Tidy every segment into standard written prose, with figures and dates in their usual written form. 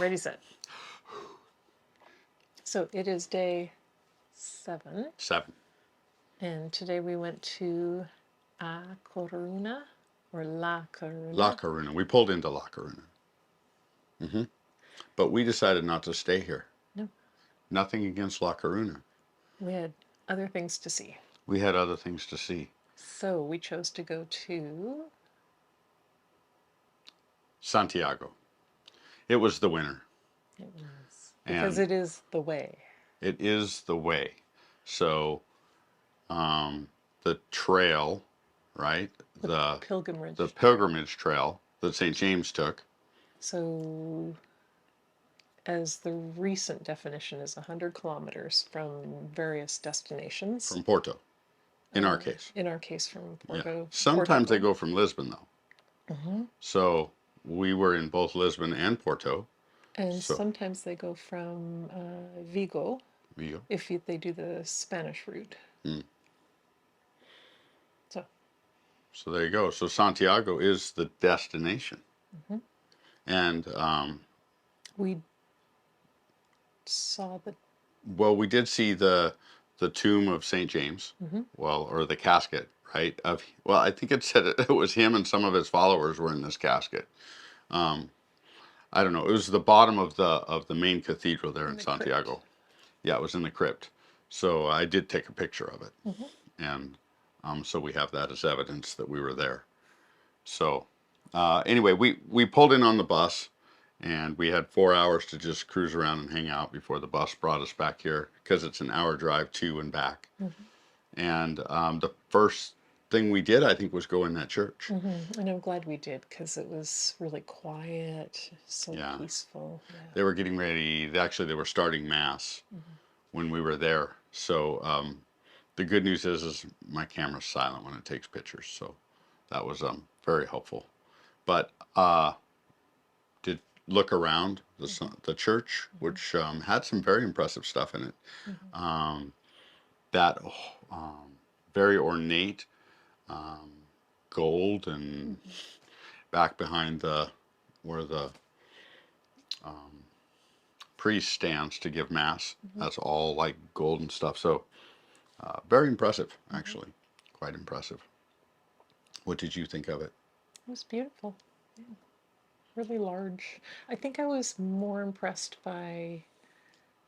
Ready, set. So it is day 7. 7. And today we went to A Coruna, or La Coruna. La Coruna. We pulled into La Coruna. But we decided not to stay here. No, Nothing against La Coruna. we had other things to see. We had other things to see. So we chose to go to Santiago. It was the winner. It was because And it is the way. it is the way. So the trail, right? The pilgrimage. The pilgrimage trail that St. James took. So, as the recent definition is 100 kilometers from various destinations. From Porto, in our case. In our case, from Porto. Yeah. Sometimes they go from Lisbon, though. Mm-hmm. So we were in both Lisbon and Porto. And sometimes they go from Vigo, if they do the Spanish route. So there you go. So Santiago is the destination. And we saw the... Well, we did see the tomb of St. James, well, or the casket, right? Well, I think it said it was him and some of his followers were in this casket. I don't know. It was the bottom of the main cathedral there in Santiago. Crypt. Yeah, it was in the crypt. So I did take a picture of it, and so we have that as evidence that we were there. So anyway, we pulled in on the bus, and we had 4 hours to just cruise around and hang out before the bus brought us back here, because it's an hour drive to and back. And the first thing we did, I think, was go in that church. And I'm glad we did, because it was really quiet, so peaceful. Yeah. They were getting ready. Actually, they were starting Mass when we were there. So the good news is my camera's silent when it takes pictures. So that was very helpful. But did look around the church, which had some very impressive stuff in it. That very ornate gold, and back behind where the priest stands to give Mass, that's all like gold and stuff. So very impressive, actually. Quite impressive. What did you think of it? It was beautiful. Yeah. Really large. I think I was more impressed by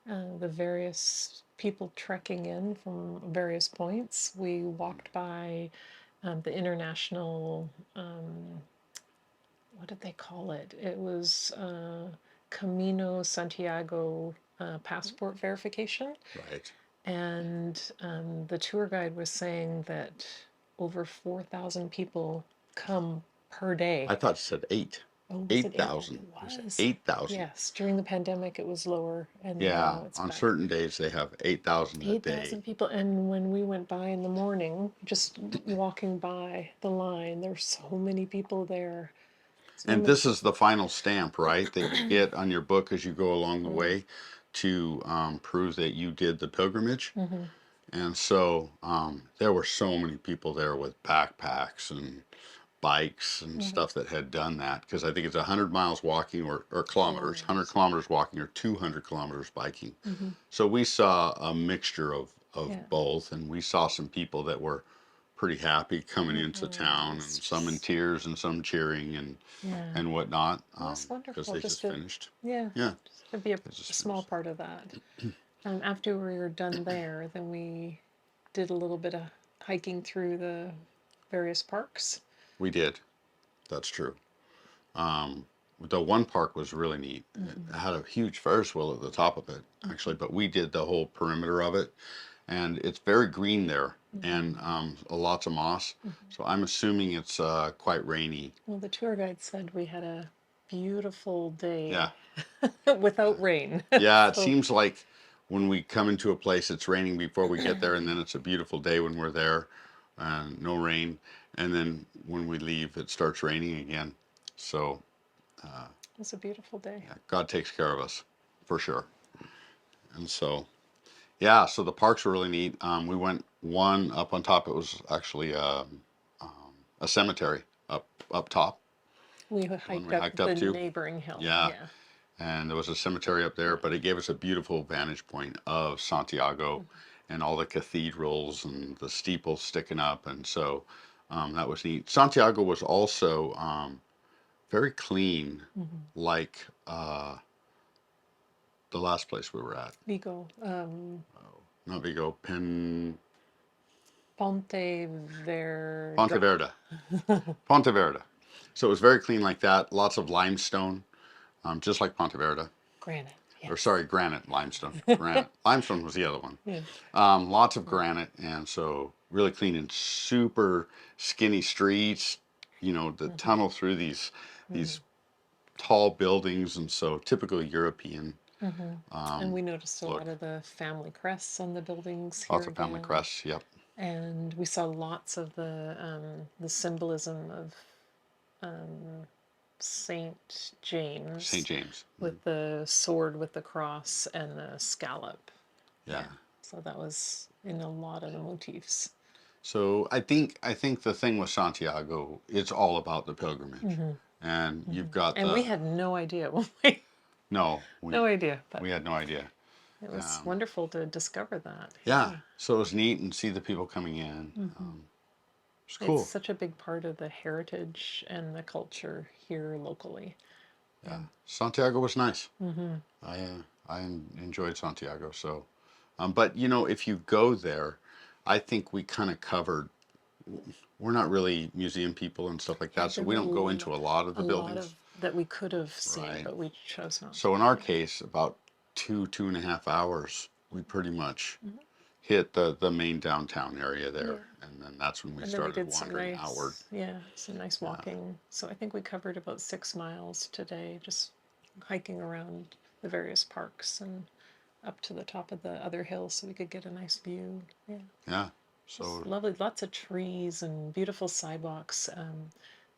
the various people trekking in from various points. We walked by the international, what did they call it? It was Camino Santiago passport verification. Right. And the tour guide was saying that over 4,000 people come per day. I thought it said 8. Oh, 8,000. 8,000. Yes, during the pandemic it was lower, and yeah, now it's on back. Certain days they have 8,000 a day. 8,000 people, and when we went by in the morning, just walking by the line, there's so many people there. And this is the final stamp, right, that you get on your book as you go along the way to prove that you did the pilgrimage. And so there were so many people there with backpacks and bikes and stuff that had done that, because I think it's 100 miles walking or kilometers, 100 kilometers walking or 200 kilometers biking. So we saw a mixture of both, and we saw some people that were pretty happy coming into town, and some in tears and some cheering and whatnot, because they just finished. Yeah, just to be a small part of that. After we were done there, then we did a little bit of hiking through the various parks. We did. That's true. The one park was really neat. It had a huge Ferris wheel at the top of it, actually, but we did the whole perimeter of it, and it's very green there, and lots of moss. So I'm assuming it's quite rainy. Well, the tour guide said we had a beautiful day. Yeah. Without rain. Yeah, it seems like when we come into a place, it's raining before we get there, and then it's a beautiful day when we're there, and no rain. And then when we leave, it starts raining again. So it's a beautiful day. Yeah, God takes care of us, for sure. And so, yeah, so the parks were really neat. We went one up on top. It was actually a cemetery up top. We hiked up the neighboring hill. Yeah. and there was a cemetery up there, but it gave us a beautiful vantage point of Santiago and all the cathedrals and the steeples sticking up, and so that was neat. Santiago was also very clean, like the last place we were at. Vigo, Not Vigo, Ponte Ver. Ponte Verde. Ponte Verde. So it was very clean like that. Lots of limestone, just like Ponte Verde. Granite, Or yes. sorry, granite, limestone. Granite. Limestone was the other one. Yeah. Lots of granite, and so really clean and super skinny streets. You know, the tunnel through these tall buildings, and so typical European. And we noticed a lot Look, of the family crests on the buildings here lots of family again. crests. Yep. And we saw lots of the symbolism of Saint St. James James. with the sword with the cross and the scallop. Yeah. So that was in a lot of the motifs. So I think the thing with Santiago, it's all about the pilgrimage, and you've got And we had no idea when we no, no idea, but we had no idea. it was wonderful to discover that. Yeah, so it was neat and see the people coming in. It's It's cool. such a big part of the heritage and the culture here locally. Yeah, Santiago was nice. I I enjoyed Santiago. So, but you know, if you go there, I think we kind of covered. We're not really museum people and stuff like Yeah, that, so there we were don't go into a lot of a the lot buildings. of that we could have seen, Right. but we chose not So to. in our case, about 2.5 hours, we pretty much hit the main downtown area there, Yeah. and then that's when we And then we started did wandering outward. some nice walking. So I think we covered about 6 miles today, just hiking around the various parks and up to the top of the other hill so we could get a nice view. Yeah. Yeah. It's So lovely, lots of trees and beautiful sidewalks.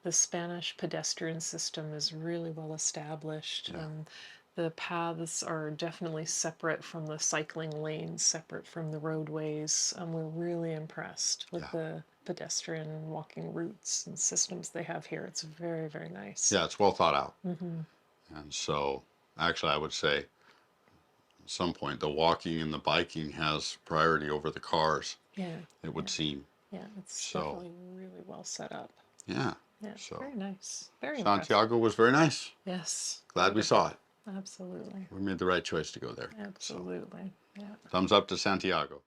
The Spanish pedestrian system is really well established. yeah, The paths are definitely separate from the cycling lanes, separate from the roadways. We're really impressed with yeah, the pedestrian walking routes and systems they have here. It's very, very nice. yeah. It's well thought out, and so actually, I would say at some point the walking and the biking has priority over the cars. Yeah, It yeah, would seem. yeah. It's So definitely really well set up. yeah. Yeah, So very nice. Very impressive. Santiago was very nice. Yes, Glad we saw it. absolutely. We made the right choice to go there. So Absolutely. Yeah. thumbs up to Santiago.